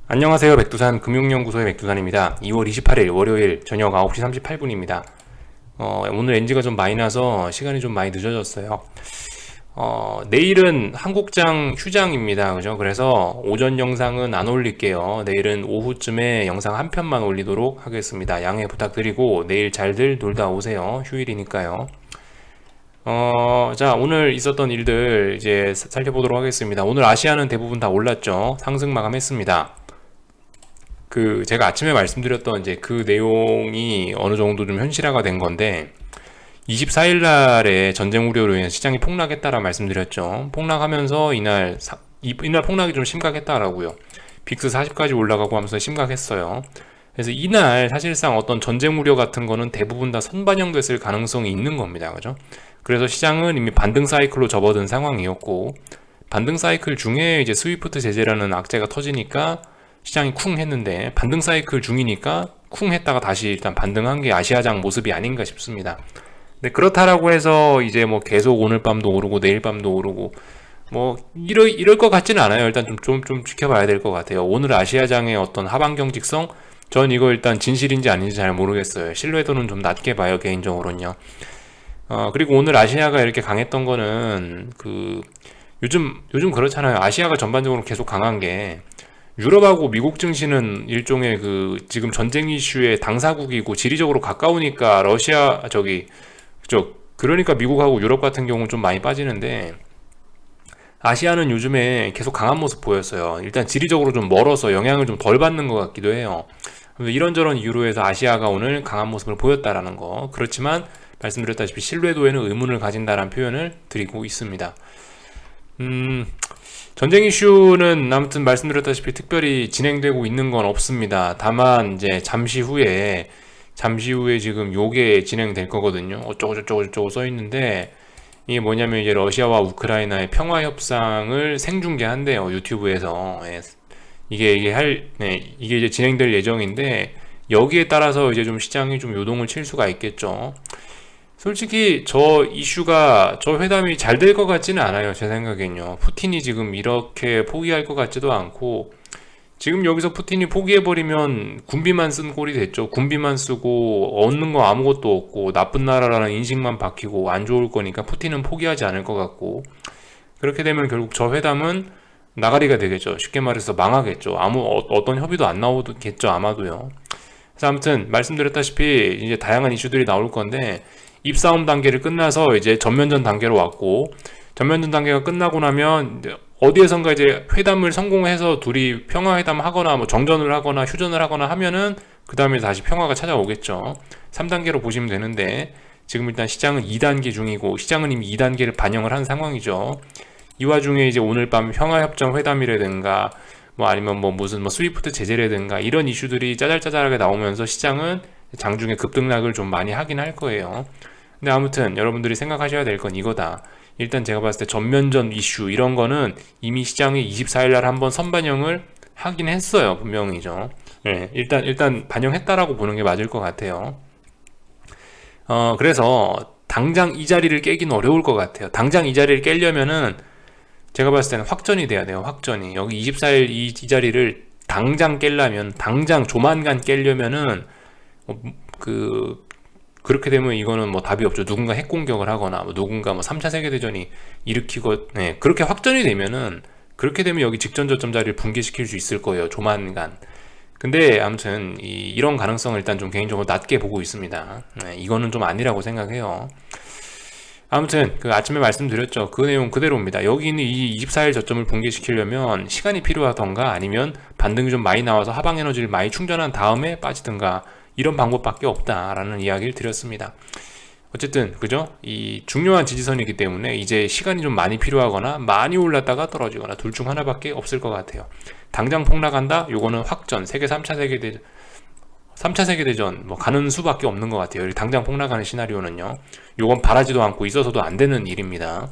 안녕하세요. 백두산 금융연구소의 백두산입니다. 2월 28일 월요일 저녁 9시 38분입니다. 오늘 NG가 좀 많이 나서 시간이 좀 많이 늦어졌어요. 내일은 한국장 휴장입니다. 그죠? 그래서 오전 영상은 안 올릴게요. 내일은 오후쯤에 영상 한 편만 올리도록 하겠습니다. 양해 부탁드리고 내일 잘들 놀다 오세요. 휴일이니까요. 자, 오늘 있었던 일들 이제 살펴보도록 하겠습니다. 오늘 아시아는 대부분 다 올랐죠. 상승 마감했습니다. 제가 아침에 말씀드렸던 이제 그 내용이 어느 정도 좀 현실화가 된 건데, 24일 날에 전쟁 우려로 인해 시장이 폭락했다라 말씀드렸죠. 폭락하면서 이날 폭락이 좀 심각했다라고요. 빅스 40까지 올라가고 하면서 심각했어요. 그래서 이날 사실상 어떤 전쟁 우려 같은 거는 대부분 다 선반영됐을 가능성이 있는 겁니다. 그죠? 그래서 시장은 이미 반등 사이클로 접어든 상황이었고, 반등 사이클 중에 이제 스위프트 제재라는 악재가 터지니까 시장이 쿵 했는데, 반등 사이클 중이니까 쿵 했다가 다시 일단 반등한 게 아시아장 모습이 아닌가 싶습니다. 근데 그렇다라고 해서 이제 뭐 계속 오늘 밤도 오르고 내일 밤도 오르고 뭐 이럴 것 같지는 않아요. 일단 좀 지켜봐야 될 것 같아요. 오늘 아시아장의 어떤 하방 경직성, 전 이거 일단 진실인지 아닌지 잘 모르겠어요. 신뢰도는 좀 낮게 봐요, 개인적으로는요. 그리고 오늘 아시아가 이렇게 강했던 거는 요즘 그렇잖아요. 아시아가 전반적으로 계속 강한 게, 유럽하고 미국 증시는 일종의 지금 전쟁 이슈의 당사국이고 지리적으로 가까우니까 그러니까 미국하고 유럽 같은 경우는 좀 많이 빠지는데, 아시아는 요즘에 계속 강한 모습 보였어요. 일단 지리적으로 좀 멀어서 영향을 좀 덜 받는 것 같기도 해요. 이런저런 이유로 해서 아시아가 오늘 강한 모습을 보였다라는 거. 그렇지만 말씀드렸다시피 신뢰도에는 의문을 가진다라는 표현을 드리고 있습니다. 전쟁 이슈는 아무튼 말씀드렸다시피 특별히 진행되고 있는 건 없습니다. 다만 이제 잠시 후에 지금 요게 진행될 거거든요. 어쩌고 써 있는데, 이게 뭐냐면 이제 러시아와 우크라이나의 평화 협상을 생중계한대요, 유튜브에서. 예. 이게 이제 진행될 예정인데, 여기에 따라서 이제 좀 시장이 좀 요동을 칠 수가 있겠죠. 솔직히 저 회담이 잘 될 것 같지는 않아요. 제 생각엔요. 푸틴이 지금 이렇게 포기할 것 같지도 않고, 지금 여기서 푸틴이 포기해버리면 군비만 쓴 꼴이 됐죠. 군비만 쓰고 얻는 거 아무것도 없고 나쁜 나라라는 인식만 박히고 안 좋을 거니까 푸틴은 포기하지 않을 것 같고, 그렇게 되면 결국 저 회담은 나가리가 되겠죠. 쉽게 말해서 망하겠죠. 어떤 협의도 안 나오겠죠, 아마도요. 그래서 아무튼 말씀드렸다시피 이제 다양한 이슈들이 나올 건데, 입싸움 단계를 끝나서 이제 전면전 단계로 왔고, 전면전 단계가 끝나고 나면 어디에선가 이제 회담을 성공해서 둘이 평화회담 하거나 뭐 정전을 하거나 휴전을 하거나 하면은 그 다음에 다시 평화가 찾아오겠죠. 3단계로 보시면 되는데, 지금 일단 시장은 2단계 중이고, 시장은 이미 2단계를 반영을 한 상황이죠. 이 와중에 이제 오늘 밤 평화협정 회담이라든가 뭐 아니면 뭐 무슨 뭐 스위프트 제재라든가 이런 이슈들이 짜잘짜잘하게 나오면서 시장은 장중에 급등락을 좀 많이 하긴 할 거예요. 근데 아무튼 여러분들이 생각하셔야 될 건 이거다. 일단 제가 봤을 때 전면전 이슈 이런 거는 이미 시장이 24일 날 한번 선반영을 하긴 했어요. 분명히죠. 네, 일단 반영했다라고 보는 게 맞을 것 같아요. 그래서 당장 이 자리를 깨기는 어려울 것 같아요. 당장 이 자리를 깨려면은 제가 봤을 때는 확전이 돼야 돼요. 확전이. 여기 24일 이 자리를 당장 깨려면, 당장 조만간 깨려면은 그렇게 되면 이거는 뭐 답이 없죠. 누군가 핵 공격을 하거나 뭐 누군가 뭐 3차 세계대전이 일으키고, 네, 그렇게 확전이 되면은, 그렇게 되면 여기 직전 저점 자리를 붕괴시킬 수 있을 거예요. 조만간. 근데 아무튼 이런 가능성을 일단 좀 개인적으로 낮게 보고 있습니다. 네, 이거는 좀 아니라고 생각해요. 아무튼 아침에 말씀드렸죠. 그 내용 그대로입니다. 여기 있는 이 24일 저점을 붕괴시키려면 시간이 필요하던가, 아니면 반등이 좀 많이 나와서 하방 에너지를 많이 충전한 다음에 빠지든가, 이런 방법밖에 없다라는 이야기를 드렸습니다. 어쨌든 그죠? 이 중요한 지지선이기 때문에 이제 시간이 좀 많이 필요하거나 많이 올랐다가 떨어지거나 둘 중 하나밖에 없을 것 같아요. 당장 폭락한다? 요거는 확전, 세계 3차 세계대전 뭐 가는 수밖에 없는 것 같아요. 당장 폭락하는 시나리오는요. 요건 바라지도 않고 있어서도 안 되는 일입니다.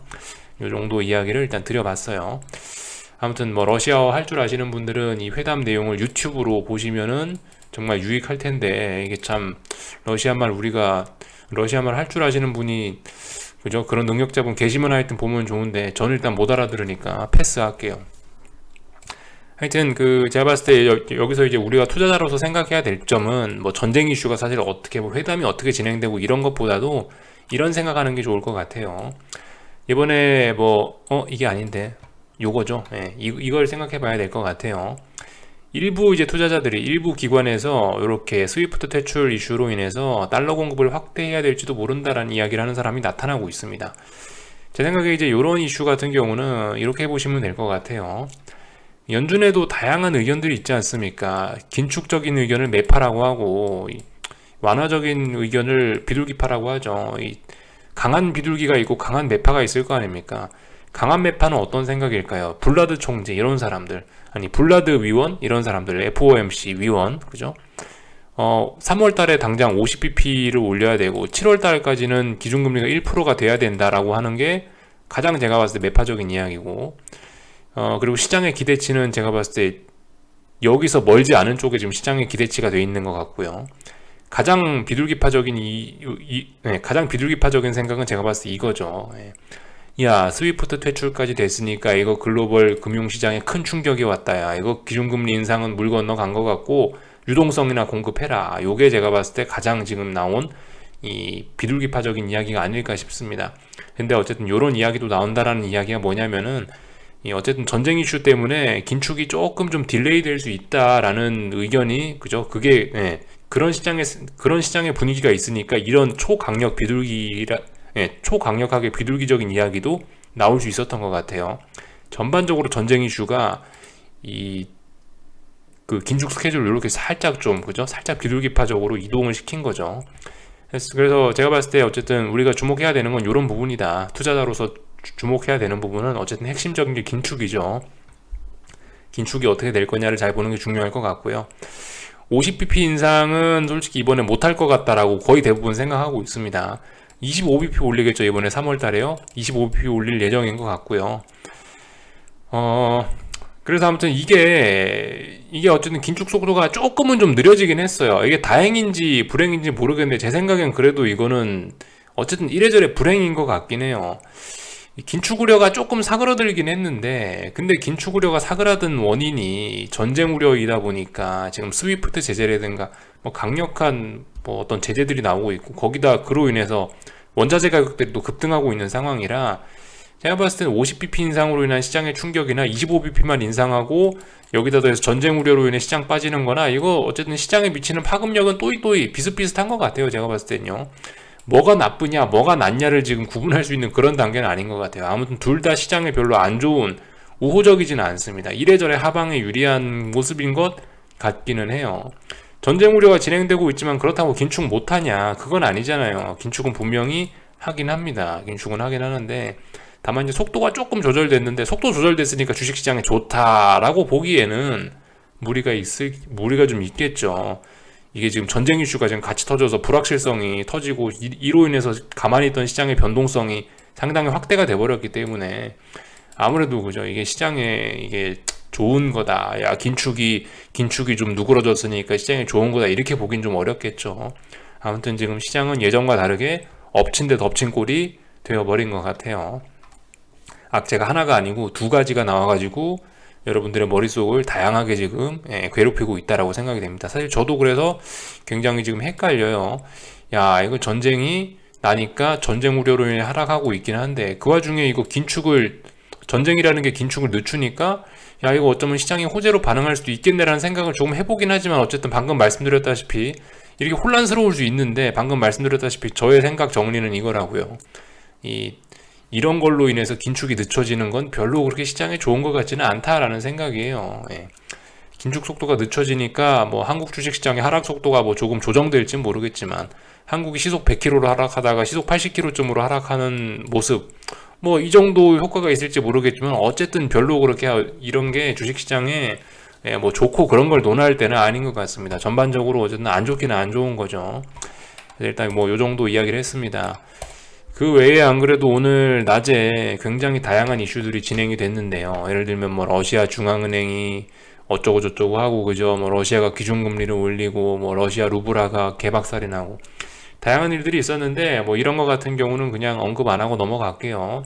요 정도 이야기를 일단 드려봤어요. 아무튼 뭐 러시아어 할 줄 아시는 분들은 이 회담 내용을 유튜브로 보시면은 정말 유익할 텐데, 이게 참 러시아말 할 줄 아시는 분이, 그죠? 그런 능력자분 계시면 하여튼 보면 좋은데, 저는 일단 못 알아들으니까 패스할게요. 하여튼 제가 봤을 때 여기서 이제 우리가 투자자로서 생각해야 될 점은 뭐 전쟁 이슈가 사실 어떻게 뭐 회담이 어떻게 진행되고 이런 것보다도 이런 생각하는 게 좋을 것 같아요. 이번에 이게 아닌데 요거죠. 예, 이걸 생각해 봐야 될 것 같아요. 일부 이제 투자자들이 일부 기관에서 이렇게 스위프트 퇴출 이슈로 인해서 달러 공급을 확대해야 될지도 모른다라는 이야기를 하는 사람이 나타나고 있습니다. 제 생각에 이제 이런 이슈 같은 경우는 이렇게 보시면 될 것 같아요. 연준에도 다양한 의견들이 있지 않습니까? 긴축적인 의견을 매파라고 하고 완화적인 의견을 비둘기파라고 하죠. 강한 비둘기가 있고 강한 매파가 있을 거 아닙니까? 강한 매파는 어떤 생각일까요? 블라드 총재 이런 사람들, 아니 블라드 위원 이런 사람들, FOMC 위원, 그죠? 3월 달에 당장 50bp를 올려야 되고 7월 달까지는 기준금리가 1%가 돼야 된다라고 하는 게 가장 제가 봤을 때 매파적인 이야기고, 그리고 시장의 기대치는 제가 봤을 때 여기서 멀지 않은 쪽에 지금 시장의 기대치가 돼 있는 것 같고요. 가장 비둘기파적인 가장 비둘기파적인 생각은 제가 봤을 때 이거죠. 야, 스위프트 퇴출까지 됐으니까 이거 글로벌 금융시장에 큰 충격이 왔다. 야, 이거 기준금리 인상은 물 건너 간 것 같고 유동성이나 공급해라. 요게 제가 봤을 때 가장 지금 나온 이 비둘기파적인 이야기가 아닐까 싶습니다. 근데 어쨌든 요런 이야기도 나온다라는 이야기가 뭐냐면은 어쨌든 전쟁 이슈 때문에 긴축이 조금 좀 딜레이 될 수 있다라는 의견이, 그죠? 그게 그런 시장의 분위기가 있으니까 이런 초강력하게 비둘기적인 이야기도 나올 수 있었던 것 같아요. 전반적으로 전쟁 이슈가 그 긴축 스케줄을 이렇게 살짝 좀, 그죠? 살짝 비둘기파적으로 이동을 시킨 거죠. 그래서 제가 봤을 때 어쨌든 우리가 주목해야 되는 건 이런 부분이다. 투자자로서 주목해야 되는 부분은 어쨌든 핵심적인 게 긴축이죠. 긴축이 어떻게 될 거냐를 잘 보는 게 중요할 것 같고요. 50bp 인상은 솔직히 이번에 못할 것 같다라고 거의 대부분 생각하고 있습니다. 25bp 올리겠죠, 이번에 3월 달에요. 25bp 올릴 예정인 것 같고요. 그래서 아무튼 이게 어쨌든 긴축 속도가 조금은 좀 느려지긴 했어요. 이게 다행인지 불행인지 모르겠는데 제 생각엔 그래도 이거는 어쨌든 이래저래 불행인 것 같긴 해요. 긴축 우려가 조금 사그라들긴 했는데, 근데 긴축 우려가 사그라든 원인이 전쟁 우려이다 보니까 지금 스위프트 제재라든가 뭐 강력한 뭐 어떤 제재들이 나오고 있고, 거기다 그로 인해서 원자재 가격들이 또 급등하고 있는 상황이라 제가 봤을 때는 50bp 인상으로 인한 시장의 충격이나 25bp만 인상하고 여기다 더해서 전쟁 우려로 인해 시장 빠지는 거나, 이거 어쨌든 시장에 미치는 파급력은 또이 비슷비슷한 것 같아요. 제가 봤을 때는요. 뭐가 나쁘냐 뭐가 낫냐를 지금 구분할 수 있는 그런 단계는 아닌 것 같아요. 아무튼 둘 다 시장에 별로 안 좋은, 우호적이지는 않습니다. 이래저래 하방에 유리한 모습인 것 같기는 해요. 전쟁 우려가 진행되고 있지만 그렇다고 긴축 못하냐, 그건 아니잖아요. 긴축은 분명히 하긴 합니다. 긴축은 하긴 하는데, 다만 이제 속도가 조금 조절됐는데, 속도 조절됐으니까 주식시장에 좋다라고 보기에는 무리가 좀 있겠죠. 이게 지금 전쟁 이슈가 지금 같이 터져서 불확실성이 터지고, 이로 인해서 가만히 있던 시장의 변동성이 상당히 확대가 돼버렸기 때문에 아무래도, 그죠, 이게 시장에 이게 좋은 거다, 야 긴축이 좀 누그러졌으니까 시장에 좋은 거다, 이렇게 보긴 좀 어렵겠죠. 아무튼 지금 시장은 예전과 다르게 엎친 데 덮친 꼴이 되어버린 것 같아요. 악재가 하나가 아니고 두 가지가 나와가지고 여러분들의 머릿속을 다양하게 지금 괴롭히고 있다라고 생각이 됩니다. 사실 저도 그래서 굉장히 지금 헷갈려요. 야, 이거 전쟁이 나니까 전쟁 우려로 인해 하락하고 있긴 한데, 그 와중에 이거 전쟁이라는 게 긴축을 늦추니까, 야, 이거 어쩌면 시장이 호재로 반응할 수도 있겠네라는 생각을 조금 해보긴 하지만, 어쨌든 방금 말씀드렸다시피 이렇게 혼란스러울 수 있는데, 방금 말씀드렸다시피 저의 생각 정리는 이거라고요. 이런 걸로 인해서 긴축이 늦춰지는 건 별로 그렇게 시장에 좋은 것 같지는 않다라는 생각이에요. 긴축 속도가 늦춰지니까 뭐 한국 주식시장의 하락 속도가 뭐 조금 조정될진 모르겠지만, 한국이 시속 100km로 하락하다가 시속 80km쯤으로 하락하는 모습, 뭐 이 정도 효과가 있을지 모르겠지만, 어쨌든 별로 그렇게 이런 게 주식시장에 뭐 좋고 그런 걸 논할 때는 아닌 것 같습니다. 전반적으로 어쨌든 안 좋기는 안 좋은 거죠. 일단 뭐 요 정도 이야기를 했습니다. 그 외에 안 그래도 오늘 낮에 굉장히 다양한 이슈들이 진행이 됐는데요. 예를 들면 뭐 러시아 중앙은행이 어쩌고 저쩌고 하고, 그죠? 뭐 러시아가 기준금리를 올리고, 뭐 러시아 루블화가 개박살이 나고, 다양한 일들이 있었는데 뭐 이런 거 같은 경우는 그냥 언급 안 하고 넘어갈게요.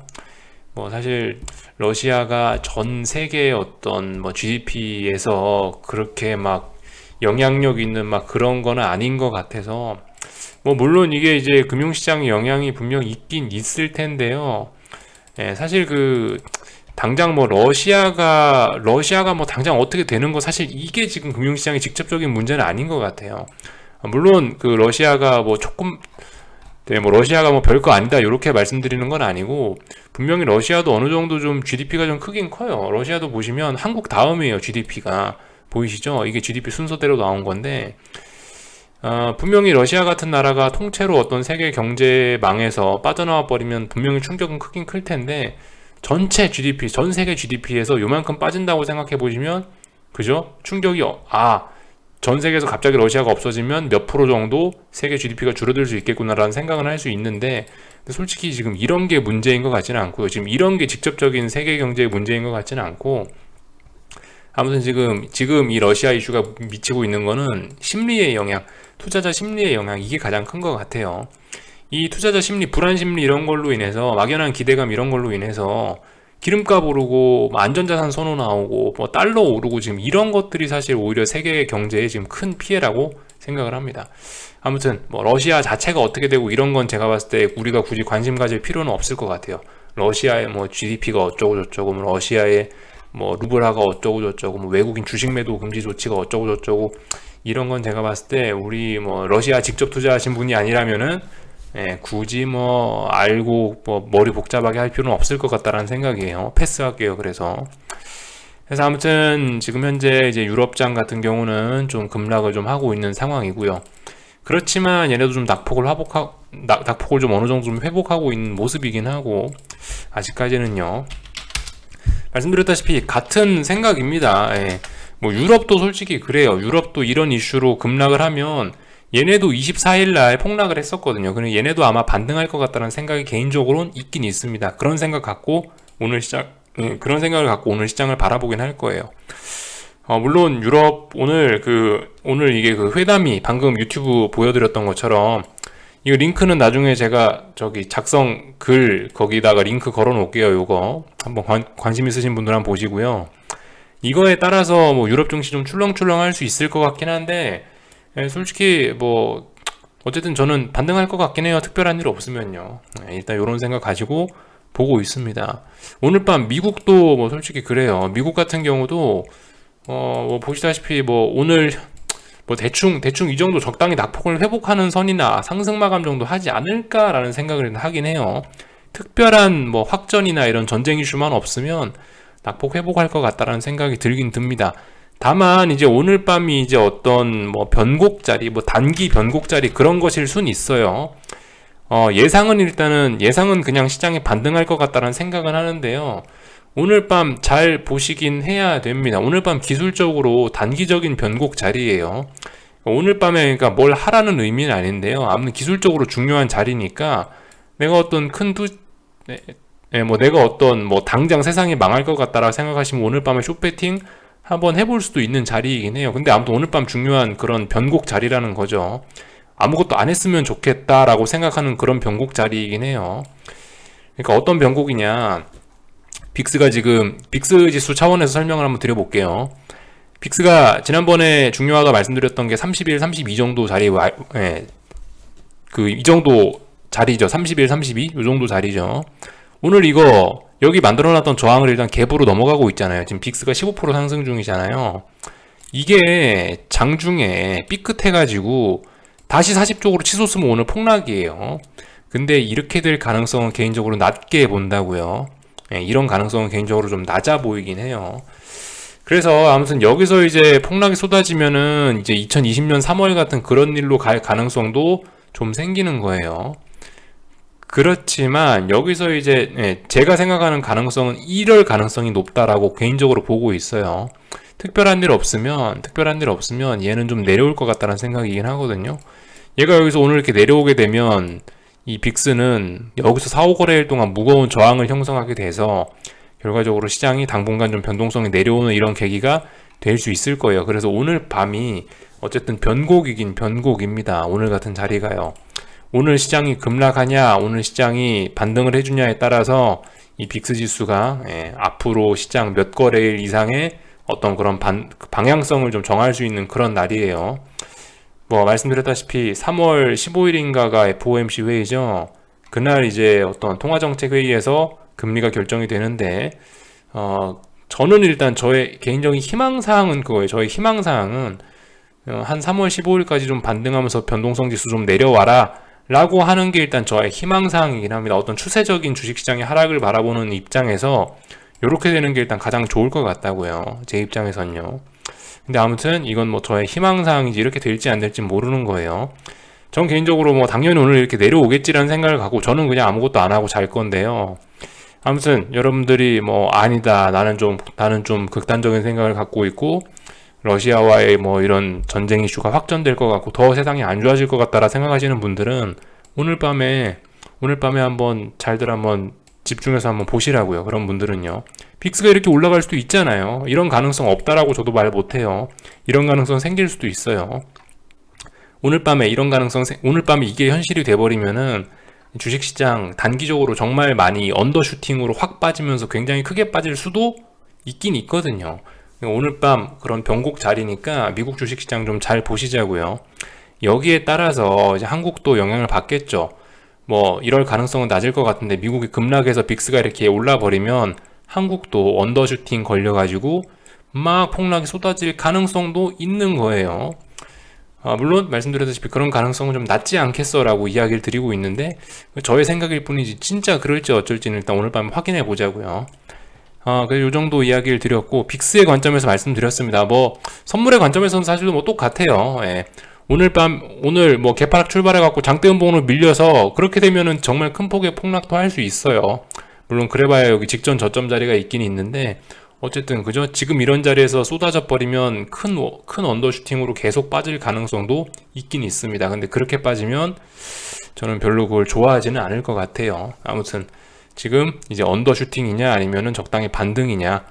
뭐 사실 러시아가 전 세계의 어떤 뭐 GDP에서 그렇게 막 영향력 있는 막 그런 거는 아닌 것 같아서, 뭐 물론 이게 이제 금융시장에 영향이 분명 있긴 있을 텐데요. 예, 사실 그 당장 뭐 러시아가 뭐 당장 어떻게 되는 거, 사실 이게 지금 금융시장의 직접적인 문제는 아닌 것 같아요. 물론 그 러시아가 뭐 조금, 네, 뭐 러시아가 뭐 별거 아니다 이렇게 말씀드리는 건 아니고, 분명히 러시아도 어느 정도 좀 GDP가 좀 크긴 커요. 러시아도 보시면 한국 다음이에요, GDP가. 보이시죠? 이게 GDP 순서대로 나온 건데, 분명히 러시아 같은 나라가 통째로 어떤 세계 경제망에서 빠져나와 버리면 분명히 충격은 크긴 클 텐데, 전체 GDP, 전 세계 GDP에서 요만큼 빠진다고 생각해 보시면, 그죠? 충격이, 전 세계에서 갑자기 러시아가 없어지면 몇 프로 정도 세계 GDP가 줄어들 수 있겠구나라는 생각은 할 수 있는데, 근데 솔직히 지금 이런 게 문제인 것 같지는 않고요. 지금 이런 게 직접적인 세계 경제의 문제인 것 같지는 않고, 아무튼 지금 이 러시아 이슈가 미치고 있는 거는 심리의 영향, 투자자 심리의 영향, 이게 가장 큰 것 같아요. 이 투자자 심리, 불안 심리 이런 걸로 인해서, 막연한 기대감 이런 걸로 인해서 기름값 오르고 뭐 안전자산 선호 나오고 뭐 달러 오르고, 지금 이런 것들이 사실 오히려 세계 경제에 지금 큰 피해라고 생각을 합니다. 아무튼 뭐 러시아 자체가 어떻게 되고 이런 건 제가 봤을 때 우리가 굳이 관심 가질 필요는 없을 것 같아요. 러시아의 뭐 GDP가 어쩌고 저쩌고, 뭐 러시아의 뭐 루블화가 어쩌고 저쩌고, 뭐 외국인 주식 매도 금지 조치가 어쩌고 저쩌고, 이런 건 제가 봤을 때 우리 뭐 러시아 직접 투자하신 분이 아니라면은, 굳이 뭐 알고 뭐 머리 복잡하게 할 필요는 없을 것 같다라는 생각이에요. 패스할게요. 그래서 아무튼 지금 현재 이제 유럽장 같은 경우는 좀 급락을 좀 하고 있는 상황이고요. 그렇지만 얘네도 좀 낙폭을 좀 어느 정도 좀 회복하고 있는 모습이긴 하고, 아직까지는요. 말씀드렸다시피 같은 생각입니다. 뭐 유럽도 솔직히 그래요. 유럽도 이런 이슈로 급락을 하면 얘네도 24일 날 폭락을 했었거든요. 그럼 얘네도 아마 반등할 것 같다는 생각이 개인적으로는 있긴 있습니다. 그런 생각을 갖고 오늘 시장을 바라보긴 할 거예요. 물론 유럽 오늘 이게 그 회담이 방금 유튜브 보여드렸던 것처럼, 이 링크는 나중에 제가 저기 작성 글 거기다가 링크 걸어 놓을게요. 요거 한번 관심 있으신 분들 한번 보시고요. 이거에 따라서 뭐 유럽 증시 좀 출렁출렁 할 수 있을 것 같긴 한데, 솔직히 뭐 어쨌든 저는 반등할 것 같긴 해요. 특별한 일 없으면요. 일단 이런 생각 가지고 보고 있습니다. 오늘 밤 미국도 뭐 솔직히 그래요. 미국 같은 경우도 뭐 보시다시피 뭐 오늘 뭐 대충 이 정도 적당히 낙폭을 회복하는 선이나 상승 마감 정도 하지 않을까라는 생각을 하긴 해요. 특별한 뭐 확전이나 이런 전쟁 이슈만 없으면 낙폭 회복할 것 같다라는 생각이 들긴 듭니다. 다만 이제 오늘 밤이 이제 어떤 뭐 변곡자리, 뭐 단기 변곡자리 그런 것일 순 있어요. 예상은 그냥 시장이 반등할 것 같다는 생각은 하는데요. 오늘 밤 잘 보시긴 해야 됩니다. 오늘 밤 기술적으로 단기적인 변곡 자리예요. 오늘 밤에 그러니까 뭘 하라는 의미는 아닌데요. 아무튼 기술적으로 중요한 자리니까, 내가 어떤 내가 어떤 뭐 당장 세상이 망할 것 같다라고 생각하시면 오늘 밤에 숏배팅 한번 해볼 수도 있는 자리이긴 해요. 근데 아무튼 오늘 밤 중요한 그런 변곡 자리라는 거죠. 아무것도 안 했으면 좋겠다라고 생각하는 그런 변곡 자리이긴 해요. 그러니까 어떤 변곡이냐, 빅스 지수 차원에서 설명을 한번 드려볼게요. 빅스가 지난번에 중요하다 말씀드렸던 게 31, 32 정도 자리, 이 정도 자리죠. 31, 32, 이 정도 자리죠. 오늘 이거 여기 만들어놨던 저항을 일단 갭으로 넘어가고 있잖아요. 지금 빅스가 15% 상승 중이잖아요. 이게 장중에 삐끗해가지고 다시 40쪽으로 치솟으면 오늘 폭락이에요. 근데 이렇게 될 가능성은 개인적으로 낮게 본다고요. 이런 가능성은 개인적으로 좀 낮아 보이긴 해요. 그래서 아무튼 여기서 이제 폭락이 쏟아지면은 이제 2020년 3월 같은 그런 일로 갈 가능성도 좀 생기는 거예요. 그렇지만 여기서 이제 제가 생각하는 가능성은 이럴 가능성이 높다라고 개인적으로 보고 있어요. 특별한 일 없으면 얘는 좀 내려올 것 같다는 생각이긴 하거든요. 얘가 여기서 오늘 이렇게 내려오게 되면 이 빅스는 여기서 4, 5거래일 동안 무거운 저항을 형성하게 돼서 결과적으로 시장이 당분간 좀 변동성이 내려오는 이런 계기가 될 수 있을 거예요. 그래서 오늘 밤이 어쨌든 변곡이긴 변곡입니다. 오늘 같은 자리가요. 오늘 시장이 급락하냐, 오늘 시장이 반등을 해주냐에 따라서 이 빅스 지수가 앞으로 시장 몇 거래일 이상의 어떤 그런 방향성을 좀 정할 수 있는 그런 날이에요. 뭐 말씀드렸다시피 3월 15일인가가 FOMC 회의죠. 그날 이제 어떤 통화정책회의에서 금리가 결정이 되는데 저는 일단 저의 개인적인 희망사항은 그거예요. 저의 희망사항은 한 3월 15일까지 좀 반등하면서 변동성 지수 좀 내려와라 라고 하는 게 일단 저의 희망사항이긴 합니다. 어떤 추세적인 주식시장의 하락을 바라보는 입장에서 이렇게 되는 게 일단 가장 좋을 것 같다고요. 제 입장에선요. 근데 아무튼 이건 뭐 저의 희망사항인지 이렇게 될지 안 될지 모르는 거예요. 전 개인적으로 뭐 당연히 오늘 이렇게 내려오겠지라는 생각을 갖고 저는 그냥 아무것도 안 하고 잘 건데요. 아무튼 여러분들이 뭐 아니다, 나는 좀 극단적인 생각을 갖고 있고 러시아와의 뭐 이런 전쟁 이슈가 확전될 것 같고 더 세상이 안 좋아질 것 같다라 생각하시는 분들은 오늘 밤에 한번 잘들 한번 집중해서 한번 보시라고요. 그런 분들은요. 빅스가 이렇게 올라갈 수도 있잖아요. 이런 가능성 없다라고 저도 말 못해요. 이런 가능성 생길 수도 있어요. 오늘 밤에 이게 현실이 돼버리면은 주식시장 단기적으로 정말 많이 언더슈팅으로 확 빠지면서 굉장히 크게 빠질 수도 있긴 있거든요. 오늘 밤 그런 변곡 자리니까 미국 주식시장 좀 잘 보시자고요. 여기에 따라서 이제 한국도 영향을 받겠죠. 뭐 이럴 가능성은 낮을 것 같은데 미국이 급락해서 빅스가 이렇게 올라버리면 한국도 언더슈팅 걸려가지고 막 폭락이 쏟아질 가능성도 있는 거예요. 물론 말씀드렸다시피 그런 가능성은 좀 낮지 않겠어 라고 이야기를 드리고 있는데 저의 생각일 뿐이지 진짜 그럴지 어쩔지는 일단 오늘 밤에 확인해 보자고요. 그래서 이 정도 이야기를 드렸고 빅스의 관점에서 말씀드렸습니다. 뭐 선물의 관점에서는 사실 뭐 똑같아요. 오늘 뭐 개파락 출발해갖고 장대 음봉으로 밀려서 그렇게 되면은 정말 큰 폭의 폭락도 할 수 있어요. 물론 그래봐야 여기 직전 저점 자리가 있긴 있는데 어쨌든 그죠? 지금 이런 자리에서 쏟아져 버리면 큰 언더슈팅으로 계속 빠질 가능성도 있긴 있습니다. 근데 그렇게 빠지면 저는 별로 그걸 좋아하지는 않을 것 같아요. 아무튼 지금 이제 언더슈팅이냐 아니면은 적당히 반등이냐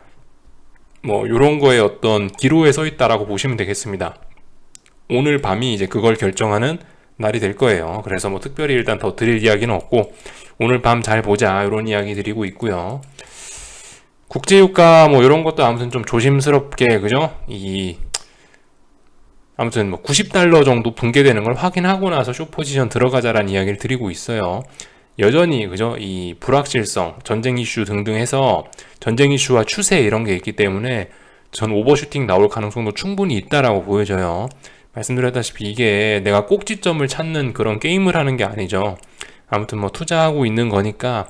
뭐 요런 거에 어떤 기로에 서 있다라고 보시면 되겠습니다. 오늘 밤이 이제 그걸 결정하는 날이 될 거예요. 그래서 뭐 특별히 일단 더 드릴 이야기는 없고 오늘 밤 잘 보자 이런 이야기 드리고 있고요. 국제유가 뭐 이런 것도 아무튼 좀 조심스럽게 그죠? 아무튼 뭐 90달러 정도 붕괴되는 걸 확인하고 나서 숏포지션 들어가자라는 이야기를 드리고 있어요. 여전히 그죠? 이 불확실성, 전쟁 이슈 등등 해서 전쟁 이슈와 추세 이런 게 있기 때문에 전 오버슈팅 나올 가능성도 충분히 있다라고 보여져요. 말씀드렸다시피 이게 내가 꼭지점을 찾는 그런 게임을 하는 게 아니죠. 아무튼 뭐 투자하고 있는 거니까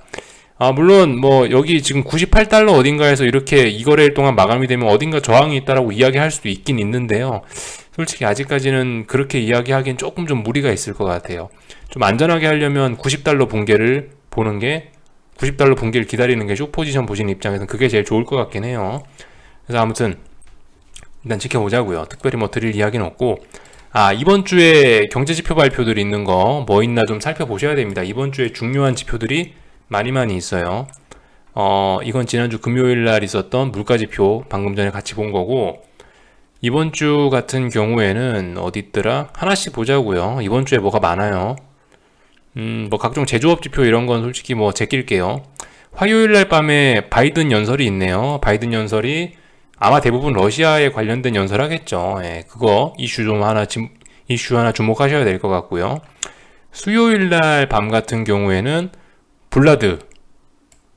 물론 뭐 여기 지금 98달러 어딘가에서 이렇게 이 거래일 동안 마감이 되면 어딘가 저항이 있다라고 이야기할 수도 있긴 있는데요. 솔직히 아직까지는 그렇게 이야기하기엔 조금 좀 무리가 있을 것 같아요. 좀 안전하게 하려면 90달러 붕괴를 기다리는 게 숏포지션 보시는 입장에서는 그게 제일 좋을 것 같긴 해요. 그래서 아무튼 일단 지켜보자고요. 특별히 뭐 드릴 이야기는 없고 이번 주에 경제지표 발표들이 있는 거 뭐 있나 좀 살펴보셔야 됩니다. 이번 주에 중요한 지표들이 많이 있어요. 이건 지난주 금요일 날 있었던 물가지표 방금 전에 같이 본 거고 이번 주 같은 경우에는 어디 있더라? 하나씩 보자고요. 이번 주에 뭐가 많아요. 뭐 각종 제조업 지표 이런 건 솔직히 뭐 제낄게요. 화요일 날 밤에 바이든 연설이 있네요. 바이든 연설이 아마 대부분 러시아에 관련된 연설하겠죠. 그거 이슈 하나 주목하셔야 될 것 같고요. 수요일 날 밤 같은 경우에는 블라드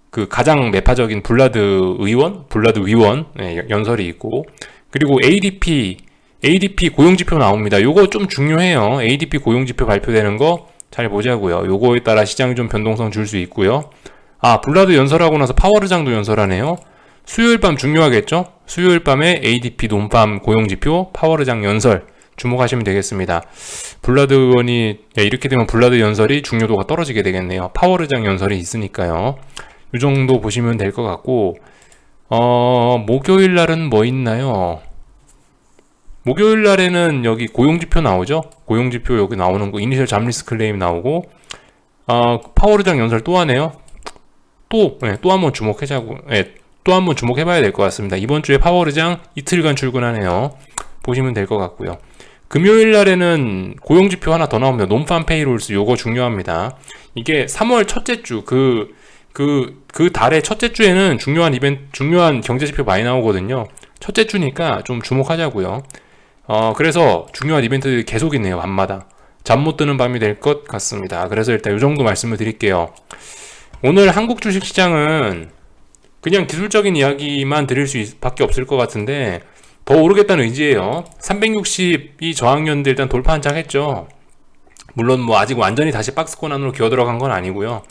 그 가장 매파적인 블라드 위원 연설이 있고 그리고 ADP 고용지표 나옵니다. 요거 좀 중요해요. ADP 고용지표 발표되는 거 잘 보자고요. 요거에 따라 시장이 좀 변동성 줄 수 있고요. 블라드 연설하고 나서 파월의장도 연설하네요. 수요일 밤 중요하겠죠? 수요일 밤에 ADP 논밤 고용지표 파월의장 연설 주목하시면 되겠습니다. 블라드 의원이 이렇게 되면 블라드 연설이 중요도가 떨어지게 되겠네요. 파월의장 연설이 있으니까요. 이 정도 보시면 될 것 같고 목요일 날은 뭐 있나요? 목요일 날에는 여기 고용지표 나오죠? 고용지표 여기 나오는 거 이니셜 잡리스 클레임 나오고 파월의장 연설 또 하네요. 또 한번 또 한번 주목해봐야 될 것 같습니다. 이번 주에 파월의장 이틀간 출근하네요. 보시면 될 것 같고요. 금요일 날에는 고용지표 하나 더 나옵니다. 논팜 페이롤스 요거 중요합니다. 이게 3월 첫째 주 그 달의 첫째 주에는 중요한 경제 지표 많이 나오거든요. 첫째 주니까 좀 주목하자고요. 그래서 중요한 이벤트 계속 있네요, 밤마다. 잠 못 드는 밤이 될 것 같습니다. 그래서 일단 이 정도 말씀을 드릴게요. 오늘 한국 주식 시장은 그냥 기술적인 이야기만 드릴 수밖에 없을 것 같은데, 더 오르겠다는 의지예요. 360이 저항이었는데 일단 돌파 한창 했죠. 물론 뭐 아직 완전히 다시 박스권 안으로 기어 들어간 건 아니고요.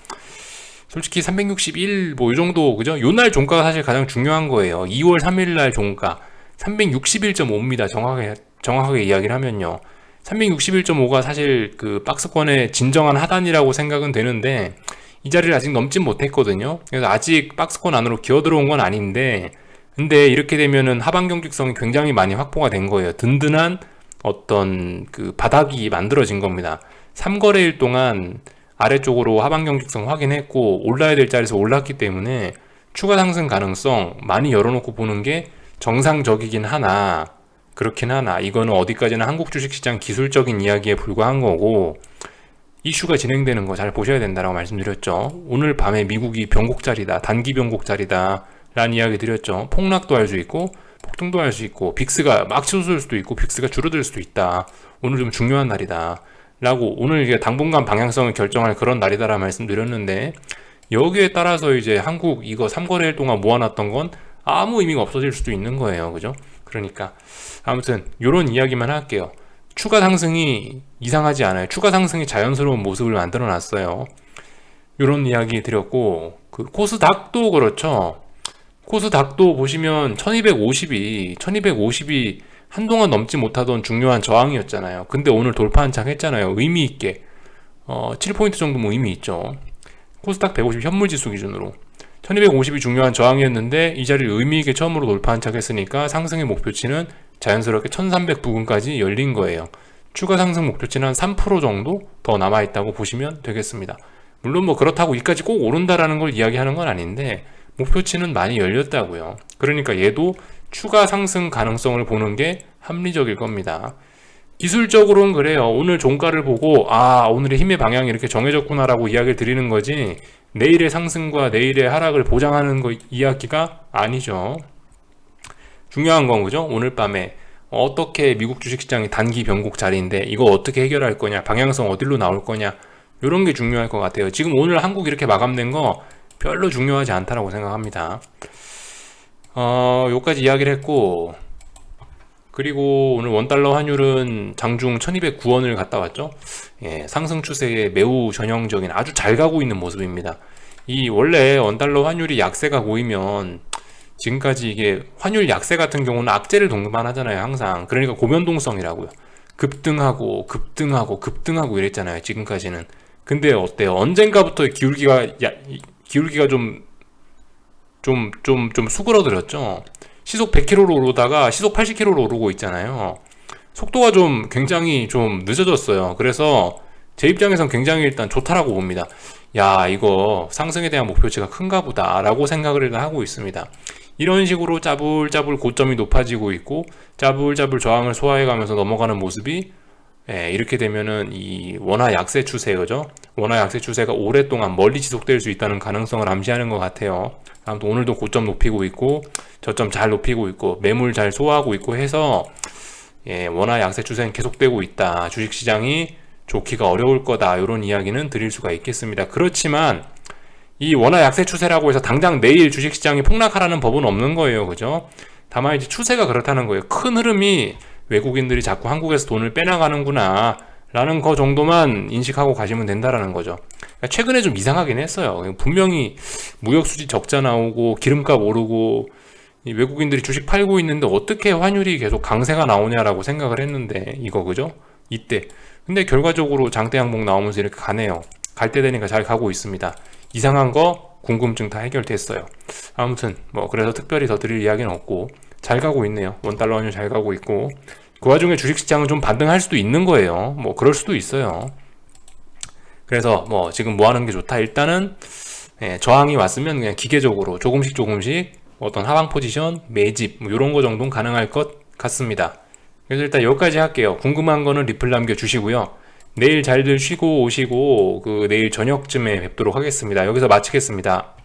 솔직히 361 뭐 이 정도, 그죠? 요날 종가가 사실 가장 중요한 거예요. 2월 3일 날 종가 361.5입니다. 정확하게 이야기를 하면요. 361.5가 사실 그 박스권의 진정한 하단이라고 생각은 되는데, 이 자리를 아직 넘진 못했거든요. 그래서 아직 박스권 안으로 기어 들어온 건 아닌데, 근데 이렇게 되면은 하방 경직성이 굉장히 많이 확보가 된 거예요. 든든한 어떤 그 바닥이 만들어진 겁니다. 3거래일 동안 아래쪽으로 하방 경직성 확인했고, 올라야 될 자리에서 올랐기 때문에 추가 상승 가능성 많이 열어놓고 보는 게 정상적이긴 하나, 그렇긴 하나, 이거는 어디까지나 한국 주식시장 기술적인 이야기에 불과한 거고, 이슈가 진행되는 거 잘 보셔야 된다라고 말씀드렸죠. 오늘 밤에 미국이 변곡자리다, 단기 변곡자리다 라는 이야기 드렸죠. 폭락도 할 수 있고 폭등도 할 수 있고, 빅스가 막 치솟을 수도 있고 빅스가 줄어들 수도 있다. 오늘 좀 중요한 날이다 라고, 오늘 이게 당분간 방향성을 결정할 그런 날이다라 말씀드렸는데, 여기에 따라서 이제 한국 이거 3거래일 동안 모아놨던 건 아무 의미가 없어질 수도 있는 거예요. 그죠? 그러니까 아무튼 요런 이야기만 할게요. 추가 상승이 이상하지 않아요. 추가 상승이 자연스러운 모습을 만들어 놨어요. 요런 이야기 드렸고, 그 코스닥도 그렇죠. 코스닥도 보시면 1250이 한동안 넘지 못하던 중요한 저항이었잖아요. 근데 오늘 돌파 한창 했잖아요. 의미 있게 7포인트 정도 뭐 의미 있죠. 코스닥 150 현물지수 기준으로 1250이 중요한 저항이었는데, 이 자리를 의미 있게 처음으로 돌파 한창 했으니까 상승의 목표치는 자연스럽게 1300 부근까지 열린 거예요. 추가 상승 목표치는 한 3% 정도 더 남아있다고 보시면 되겠습니다. 물론 뭐 그렇다고 이까지 꼭 오른다라는 걸 이야기하는 건 아닌데, 목표치는 많이 열렸다고요. 그러니까 얘도 추가 상승 가능성을 보는 게 합리적일 겁니다. 기술적으로는 그래요. 오늘 종가를 보고 오늘의 힘의 방향이 이렇게 정해졌구나 라고 이야기를 드리는 거지, 내일의 상승과 내일의 하락을 보장하는 거 이야기가 아니죠. 중요한 건 그죠? 오늘 밤에 어떻게 미국 주식시장이 단기 변곡 자리인데 이거 어떻게 해결할 거냐, 방향성 어디로 나올 거냐, 이런 게 중요할 것 같아요. 지금 오늘 한국 이렇게 마감된 거 별로 중요하지 않다라고 생각합니다. 요까지 이야기를 했고, 그리고 오늘 원달러 환율은 장중 1209원을 갔다 왔죠. 예, 상승 추세에 매우 전형적인 아주 잘 가고 있는 모습입니다. 이 원래 원달러 환율이 약세가 보이면, 지금까지 이게 환율 약세 같은 경우는 악재를 동반하잖아요, 항상. 그러니까 고변동성이라고요. 급등하고 이랬잖아요, 지금까지는. 근데 어때요? 언젠가부터 기울기가 좀 수그러들었죠. 시속 100km로 오르다가 시속 80km로 오르고 있잖아요. 속도가 좀 굉장히 좀 늦어졌어요. 그래서 제 입장에선 굉장히 일단 좋다라고 봅니다. 야, 이거 상승에 대한 목표치가 큰가 보다 라고 생각을 일단 하고 있습니다. 이런 식으로 짜불짜불 고점이 높아지고 있고, 짜불짜불 저항을 소화해가면서 넘어가는 모습이, 이렇게 되면은 이 원화 약세 추세, 그죠? 원화 약세 추세가 오랫동안 멀리 지속될 수 있다는 가능성을 암시하는 것 같아요. 아무튼 오늘도 고점 높이고 있고, 저점 잘 높이고 있고, 매물 잘 소화하고 있고 해서, 원화 약세 추세는 계속되고 있다. 주식시장이 좋기가 어려울 거다. 이런 이야기는 드릴 수가 있겠습니다. 그렇지만 이 원화 약세 추세라고 해서 당장 내일 주식시장이 폭락하라는 법은 없는 거예요. 그죠? 다만 이제 추세가 그렇다는 거예요. 큰 흐름이 외국인들이 자꾸 한국에서 돈을 빼나가는구나 라는 거 정도만 인식하고 가시면 된다라는 거죠. 그러니까 최근에 좀 이상하긴 했어요. 분명히 무역수지 적자 나오고 기름값 오르고 이 외국인들이 주식 팔고 있는데 어떻게 환율이 계속 강세가 나오냐라고 생각을 했는데, 이거 그죠? 이때. 근데 결과적으로 장대 항목 나오면서 이렇게 가네요. 갈 때 되니까 잘 가고 있습니다. 이상한 거 궁금증 다 해결됐어요. 아무튼 뭐 그래서 특별히 더 드릴 이야기는 없고, 잘 가고 있네요. 원달러 환율 잘 가고 있고, 그 와중에 주식시장은 좀 반등할 수도 있는 거예요. 뭐 그럴 수도 있어요. 그래서 뭐 지금 뭐 하는 게 좋다. 일단은 저항이 왔으면 그냥 기계적으로 조금씩 어떤 하방 포지션 매집 뭐 이런 거 정도는 가능할 것 같습니다. 그래서 일단 여기까지 할게요. 궁금한 거는 리플 남겨주시고요. 내일 잘들 쉬고 오시고 그 내일 저녁쯤에 뵙도록 하겠습니다. 여기서 마치겠습니다.